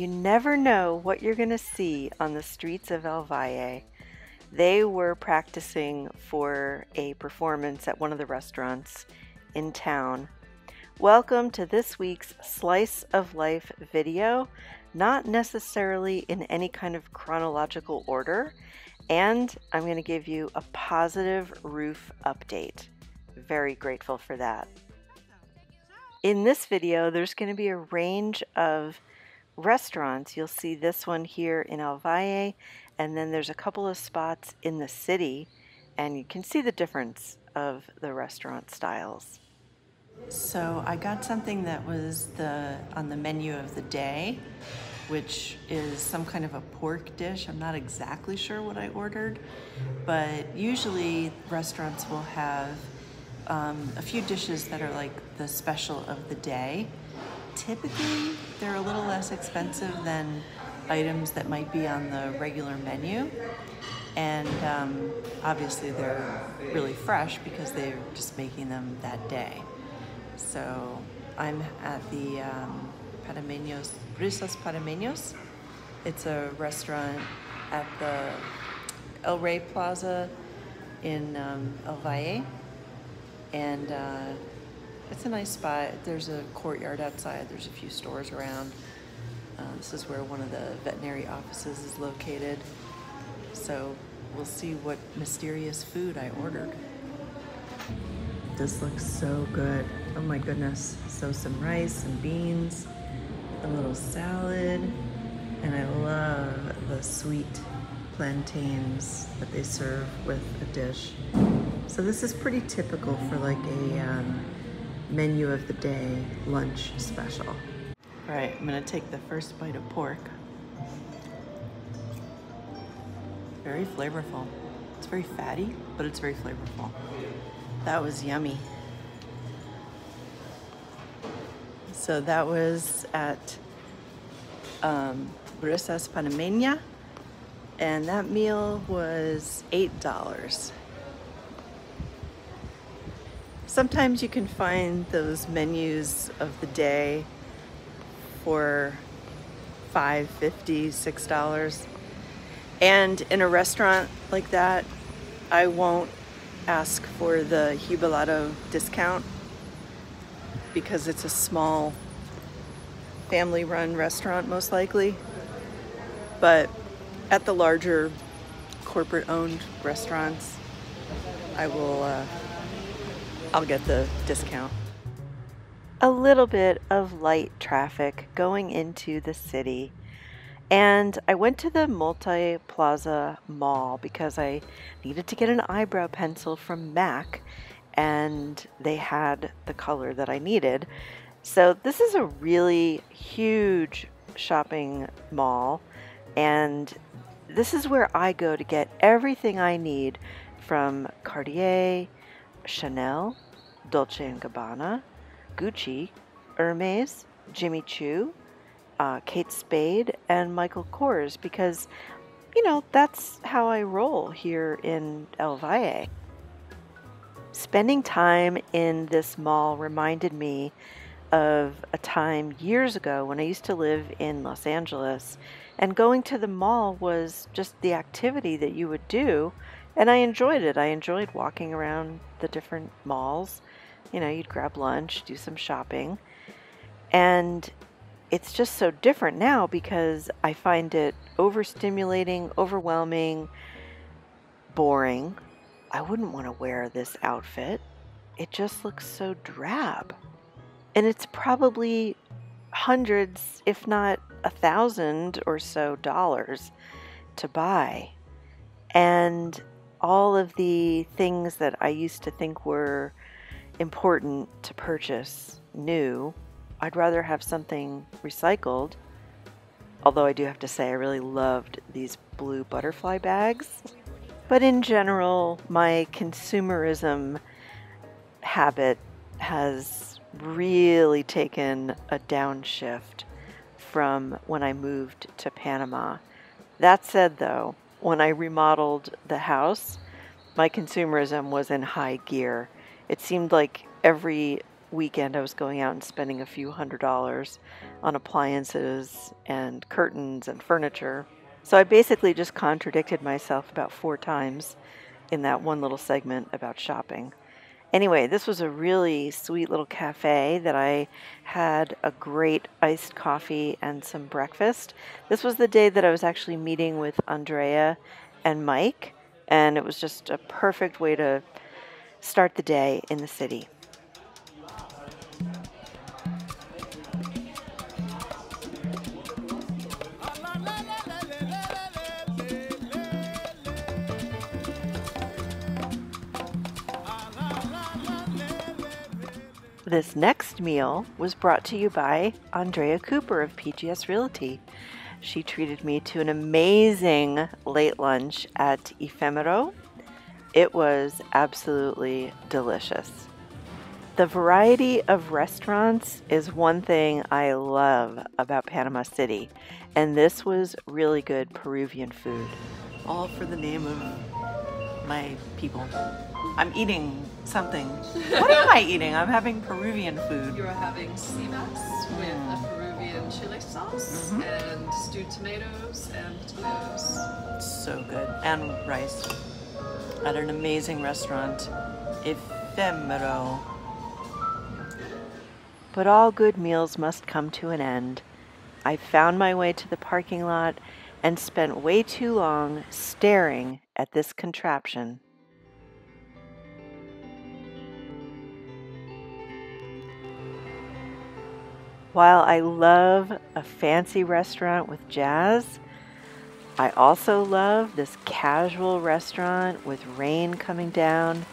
You never know what you're going to see on the streets of El Valle. They were practicing for a performance at one of the restaurants in town. Welcome to this week's Slice of Life video, not necessarily in any kind of chronological order, and I'm going to give you a positive roof update. Very grateful for that. In this video, there's going to be a range of restaurants. You'll see this one here in El Valle, and then there's a couple of spots in the city, and you can see the difference of the restaurant styles. So I got something that was on the menu of the day, which is some kind of a pork dish. I'm not exactly sure what I ordered, but usually restaurants will have a few dishes that are like the special of the day. Typically, they're a little less expensive than items that might be on the regular menu. And obviously they're really fresh because they're just making them that day. So I'm at the Brisas Panameños. It's a restaurant at the El Rey Plaza in El Valle. And it's a nice spot. There's a courtyard outside. There's a few stores around. This is where one of the veterinary offices is located. So we'll see what mysterious food I ordered. This looks so good. Oh my goodness. So some rice, some beans, a little salad, and I love the sweet plantains that they serve with a dish. So this is pretty typical for like a menu of the day lunch special. All right, I'm gonna take the first bite of pork. Very flavorful. It's very fatty, but it's very flavorful. That was yummy. So that was at Brisas Panameña, and that meal was $8. Sometimes you can find those menus of the day for $5.50, $6. And in a restaurant like that, I won't ask for the jubilado discount because it's a small family-run restaurant most likely. But at the larger corporate-owned restaurants, I'll get the discount. A little bit of light traffic going into the city. And I went to the Multi-Plaza Mall because I needed to get an eyebrow pencil from MAC, and they had the color that I needed. So this is a really huge shopping mall, and this is where I go to get everything I need from Cartier, Chanel, Dolce & Gabbana, Gucci, Hermes, Jimmy Choo, Kate Spade, and Michael Kors, because, you know, that's how I roll here in El Valle. Spending time in this mall reminded me of a time years ago when I used to live in Los Angeles, and going to the mall was just the activity that you would do, and I enjoyed it. I enjoyed walking around the different malls. You know, you'd grab lunch, do some shopping, and it's just so different now because I find it overstimulating, overwhelming, boring. I wouldn't want to wear this outfit. It just looks so drab. And it's probably hundreds, if not 1,000 or so dollars to buy. And all of the things that I used to think were important to purchase new, I'd rather have something recycled. Although I do have to say I really loved these blue butterfly bags. But in general, my consumerism habit has really taken a downshift from when I moved to Panama. That said though, when I remodeled the house, my consumerism was in high gear. It seemed like every weekend I was going out and spending a few $100s on appliances and curtains and furniture. So I basically just contradicted myself about 4 times in that one little segment about shopping. Anyway, this was a really sweet little cafe that I had a great iced coffee and some breakfast. This was the day that I was actually meeting with Andrea and Mike, and it was just a perfect way to start the day in the city. This next meal was brought to you by Andrea Cooper of PGS Realty. She treated me to an amazing late lunch at Ephemero. It was absolutely delicious. The variety of restaurants is one thing I love about Panama City, and this was really good Peruvian food. All for the name of my people. I'm eating something. What am I eating? I'm having Peruvian food. You are having sea bass with a Peruvian chili sauce and stewed tomatoes and potatoes. So good. And rice. At an amazing restaurant, Ephemero. But all good meals must come to an end. I found my way to the parking lot and spent way too long staring at this contraption. While I love a fancy restaurant with jazz, I also love this casual restaurant with rain coming down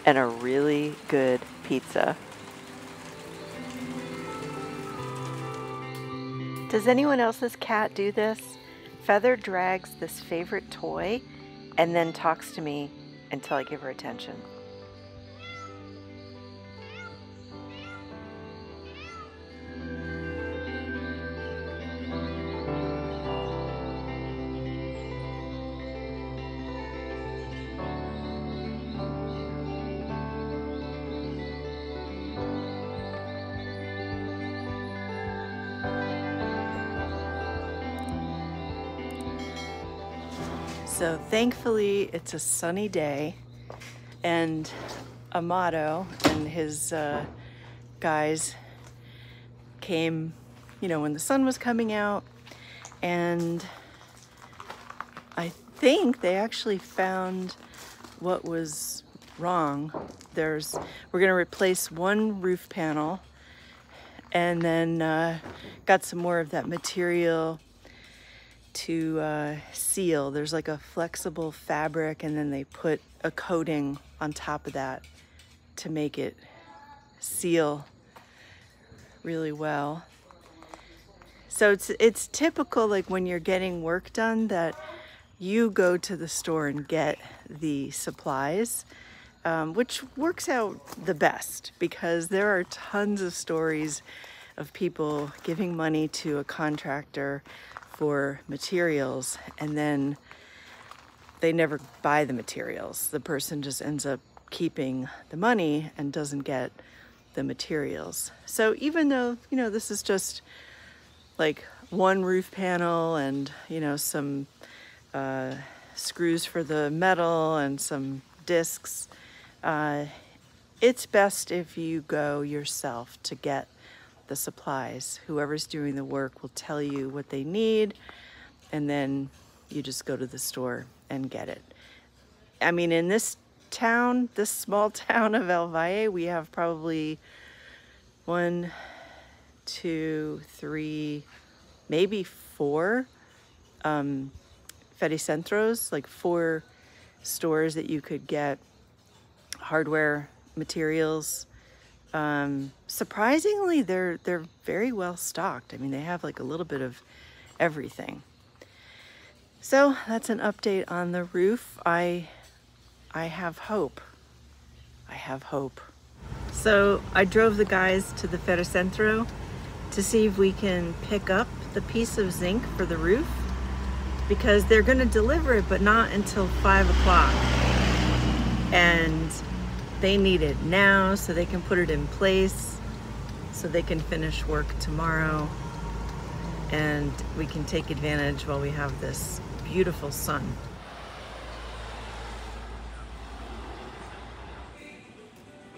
and a really good pizza. Does anyone else's cat do this? Feather drags this favorite toy and then talks to me until I give her attention. So thankfully it's a sunny day, and Amato and his guys came, when the sun was coming out, and I think they actually found what was wrong. We're gonna replace one roof panel, and then got some more of that material to seal. There's like a flexible fabric, and then they put a coating on top of that to make it seal really well. So it's typical, like when you're getting work done, that you go to the store and get the supplies, which works out the best, because there are tons of stories of people giving money to a contractor for materials, and then they never buy the materials. The person just ends up keeping the money and doesn't get the materials. So even though, this is just like one roof panel and, some screws for the metal and some discs, it's best if you go yourself to get the supplies. Whoever's doing the work will tell you what they need, and then you just go to the store and get it. I mean, in this small town of El Valle, we have probably 1, 2, 3, maybe 4 fericentros, like 4 stores that you could get hardware materials. Surprisingly, they're very well stocked. I mean, they have like a little bit of everything. So that's an update on the roof. I have hope. I have hope. So I drove the guys to the fericentro to see if we can pick up the piece of zinc for the roof, because they're going to deliver it, but not until 5 o'clock. And they need it now so they can put it in place. so they can finish work tomorrow and we can take advantage while we have this beautiful sun.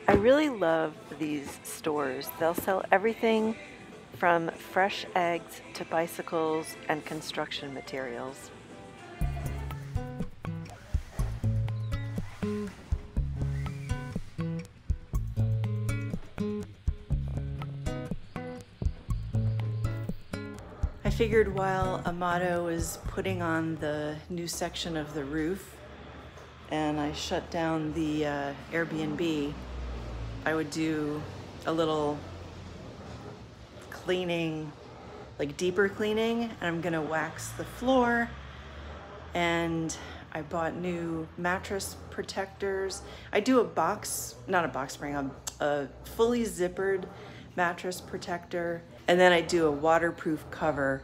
I really love these stores. They'll sell everything from fresh eggs to bicycles and construction materials. I figured while Amato was putting on the new section of the roof and I shut down the Airbnb, I would do a little cleaning, like deeper cleaning, and I'm gonna wax the floor. And I bought new mattress protectors. I do not a box spring, a fully zippered mattress protector. And then I do a waterproof cover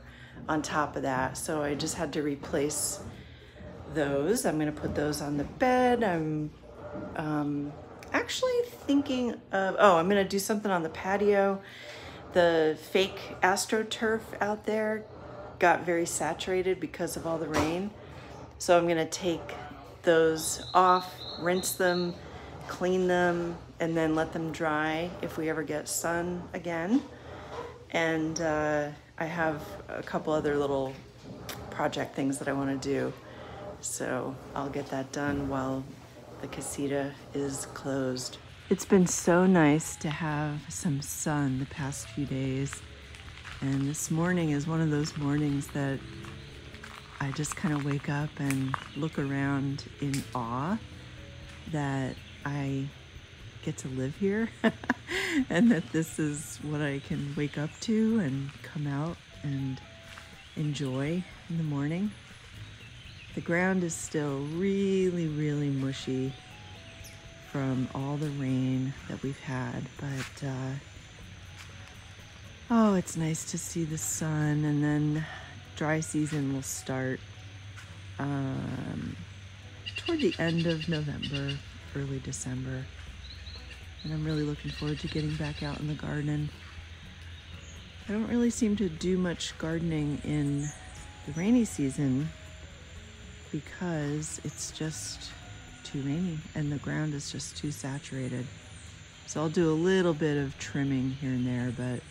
on top of that. So I just had to replace those. I'm gonna put those on the bed. I'm actually thinking of, I'm gonna do something on the patio. The fake AstroTurf out there got very saturated because of all the rain. So I'm gonna take those off, rinse them, clean them, and then let them dry if we ever get sun again. And I have a couple other little project things that I wanna do. So I'll get that done while the casita is closed. It's been so nice to have some sun the past few days. And this morning is one of those mornings that I just kind of wake up and look around in awe that I get to live here and that this is what I can wake up to and come out and enjoy in the morning. The ground is still really, really mushy from all the rain that we've had, but oh, it's nice to see the sun. And then dry season will start toward the end of November, early December. And I'm really looking forward to getting back out in the garden. I don't really seem to do much gardening in the rainy season because it's just too rainy and the ground is just too saturated. So I'll do a little bit of trimming here and there, but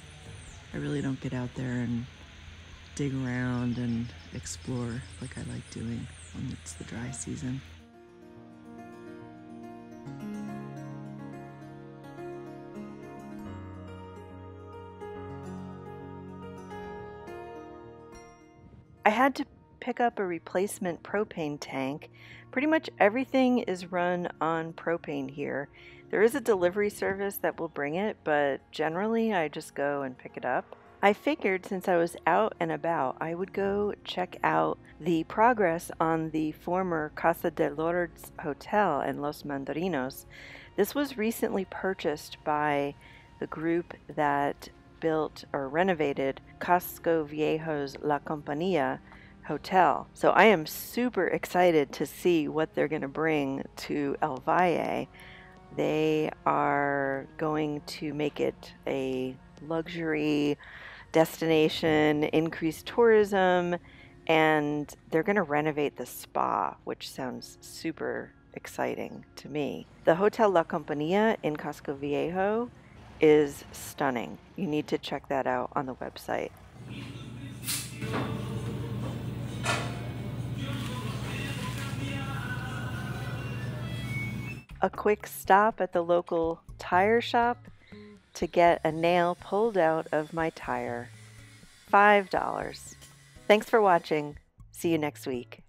I really don't get out there and dig around and explore like I like doing when it's the dry season. I had to pick up a replacement propane tank. Pretty much everything is run on propane here. There is a delivery service that will bring it, but generally I just go and pick it up. I figured since I was out and about, I would go check out the progress on the former Casa de Lourdes Hotel in Los Mandarinos. This was recently purchased by the group that built or renovated Casco Viejo's La Compañía hotel. So I am super excited to see what they're going to bring to El Valle. They are going to make it a luxury destination, increase tourism, and they're going to renovate the spa, which sounds super exciting to me. The Hotel La Compañía in Casco Viejo is stunning. You need to check that out on the website. A quick stop at the local tire shop to get a nail pulled out of my tire. $5. Thanks for watching. See you next week.